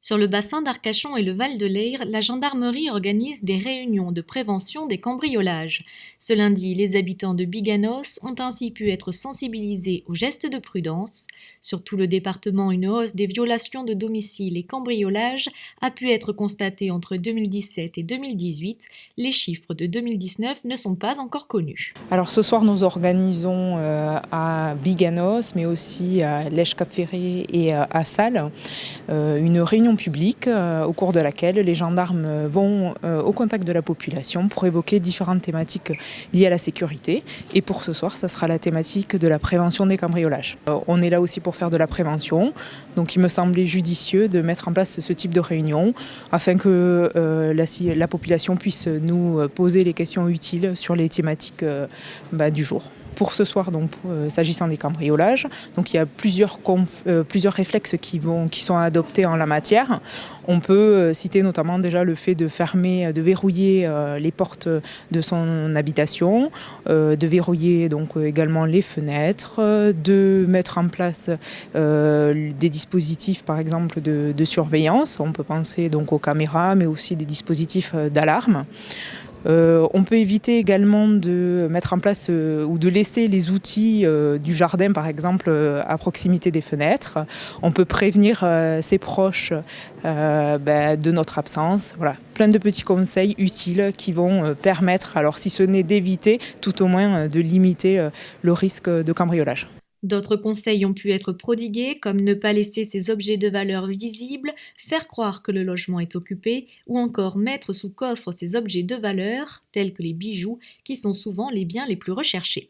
Sur le bassin d'Arcachon et le Val de Leyre, la gendarmerie organise des réunions de prévention des cambriolages. Ce lundi, les habitants de Biganos ont ainsi pu être sensibilisés aux gestes de prudence. Sur tout le département, une hausse des violations de domicile et cambriolages a pu être constatée entre 2017 et 2018. Les chiffres de 2019 ne sont pas encore connus. Alors ce soir, nous organisons à Biganos, mais aussi à Lèche-Cap-Ferré et à Salles, une réunion publique au cours de laquelle les gendarmes vont au contact de la population pour évoquer différentes thématiques liées à la sécurité. Et pour ce soir, ça sera la thématique de la prévention des cambriolages. On est là aussi pour faire de la prévention, donc il me semblait judicieux de mettre en place ce type de réunion afin que la population puisse nous poser les questions utiles sur les thématiques du jour. Pour ce soir, donc, s'agissant des cambriolages, donc il y a plusieurs réflexes qui sont adoptés en la matière. On peut citer notamment déjà le fait de fermer, de verrouiller les portes de son habitation, de verrouiller donc également les fenêtres, de mettre en place des dispositifs par exemple de surveillance. On peut penser donc aux caméras, mais aussi des dispositifs d'alarme. On peut éviter également de mettre en place ou de laisser les outils du jardin, par exemple, à proximité des fenêtres. On peut prévenir ses proches de notre absence. Voilà, plein de petits conseils utiles qui vont permettre, alors si ce n'est d'éviter, tout au moins de limiter le risque de cambriolage. D'autres conseils ont pu être prodigués, comme ne pas laisser ses objets de valeur visibles, faire croire que le logement est occupé, ou encore mettre sous coffre ses objets de valeur, tels que les bijoux, qui sont souvent les biens les plus recherchés.